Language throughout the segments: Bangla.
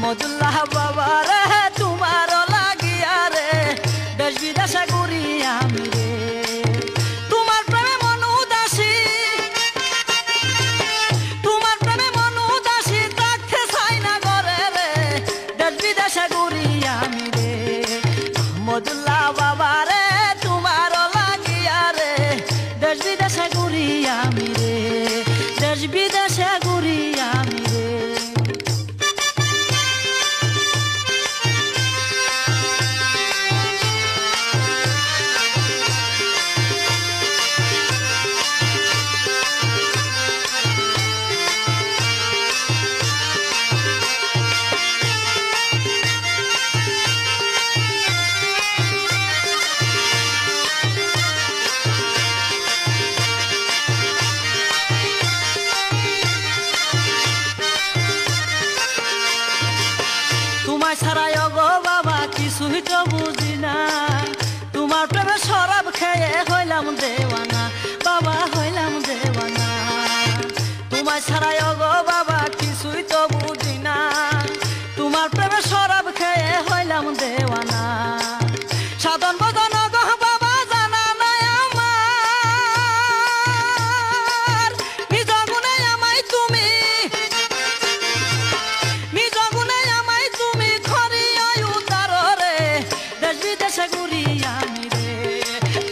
আহমদুল্লাহ বাবা রে তোমার লাগিয়া রে দেশ বিদেশে ঘুরি আমি রে তোমার প্রেমে মন উদাসী তোমার প্রেমে মন উদাসী থাকতে চাই না ঘরে রে দেশ বিদেশে ঘুরি আমি রে আহমদুল্লাহ বাবা রে তোমার লাগিয়া রে দেশ বিদেশে ঘুরি আমি রে দেশ বিদেশে ঘুরি আমি রে তোমায় ছাড়াই গো বাবা কিছুই তো বুঝি না তোমার প্রেমে শরাব খেয়ে হইলাম দেওয়ানা বাবা হইলাম দেওয়ানা তোমায় ছাড়াই গো বাবা কিছুই তো বুঝি না তোমার প্রেমে শরাব খেয়ে হইলাম দেওয়ানা সাধন বদন গো বাবা জানা নাই আমার নিজ গুণে আমায় তুমি নিজ গুণে আমায় তুমি খরিয়ায় উতার রে দেশ বিদেশে ঘুরি আমি রে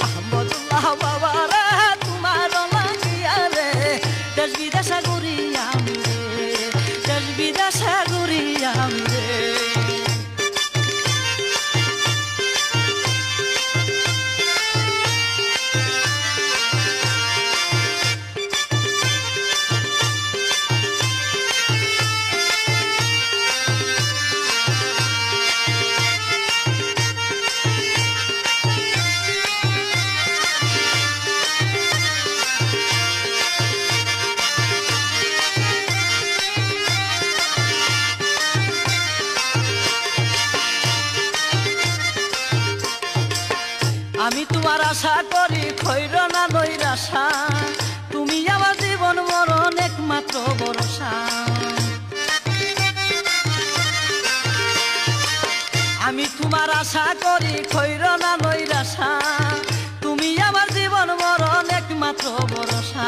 আহমদুল্লাহ বাবা রে তোমার লাগিয়া রে দেশ বিদেশে ঘুরি আমি রে দেশ বিদেশে ঘুরি আমি রে আমি তোমার আশা করি খৈর না নৈরাশা তুমি আমার জীবন মরণ একমাত্র ভরসা আমি তোমার আশা করি খৈর না নৈরাশা তুমি আমার জীবন মরণ একমাত্র ভরসা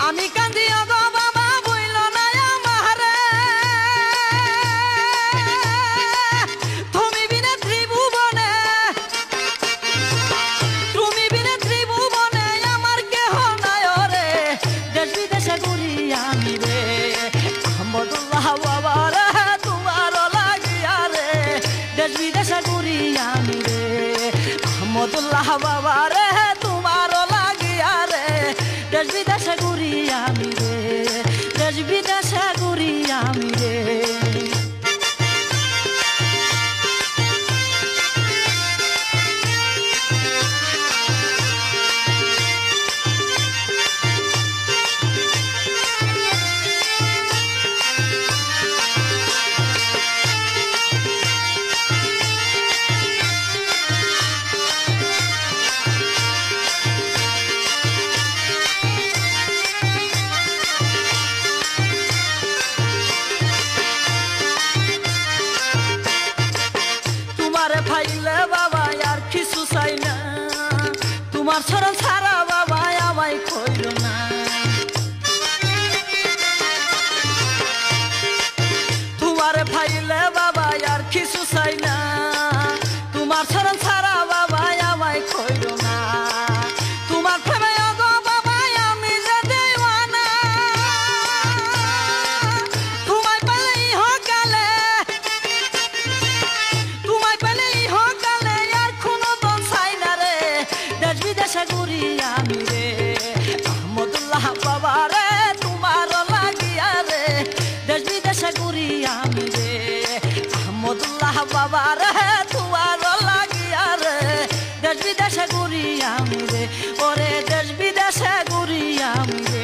আমি কান্দি গো বাবা বইল না আমারে তুমি বিনে ত্রিভুবনে তুমি বিনে ত্রিভুবনে আমার কেহ নাই রে দেশ বিদেশে ঘুরি আমি রে আহমদুল্লাহ বাবা রে তোমার লাগিয়া রে দেশ বিদেশে ঘুরি আমি রে আহমদুল্লাহ বাবা রে তোমার লাগিয়া রে দেশ বিদেশে ঘুরি আমি রে দেশ বিদেশে ঘুরি আমি রে তোমারে ফাইলে বাবা আর কিছু চাই না তোমার শরণ ছাড়া বাবা আমায় কইল না তোমারে ফাইলে বাবা আর কিছু চাই না তোমার শরণ ছাড়া বাবা আমায় কইল না তোমার প্রেমে গো বাবা আমি যে দেওয়ানা তোমায় পেলেই হকালে তোমায় পেলেই হকালে আর কোনো দল চাই না রে দেশ বিদেশে ঘুরি আমি রে আহমদুল্লাহ বাবা রে তোমার লাগিয়া রে দেশ বিদেশে ঘুরি আমি রে আহমদুল্লাহ বাবা রে তোমার লাগিয়া রে দেশ বিদেশে ঘুরি আমি রে ওরে দেশ বিদেশে ঘুরি আমি রে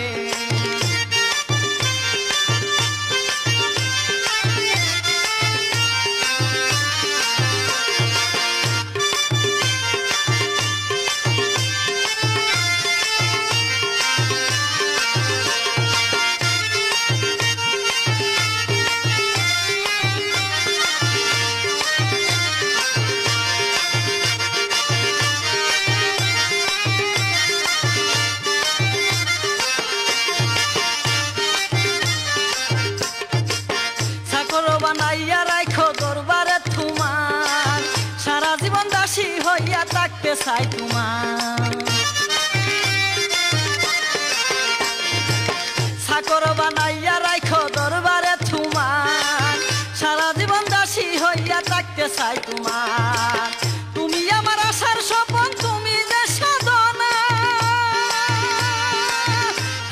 দেখতে চাই তোমার চাকর বানাইয়া রাখো দরবারে তোমার সারা জীবন দাসী হইয়া থাকতে চাই তোমার তুমি আমার আশার স্বপন তুমি যে সাধনা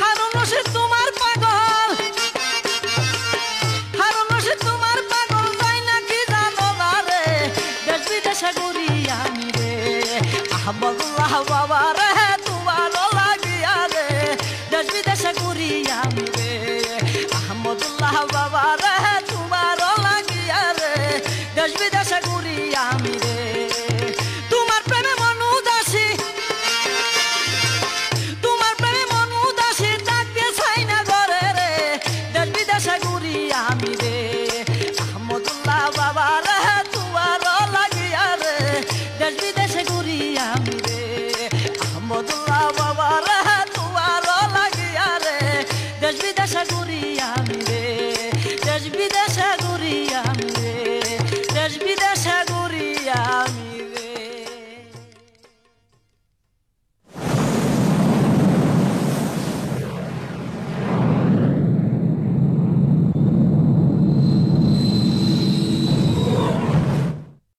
হারুন রশিদ তোমার পাগল হারুন রশিদ তোমার পাগল তাই নাকি জানো না রে দেশ বিদেশে ঘুরি আমি রে আহমদুল্লাহ বাবা রে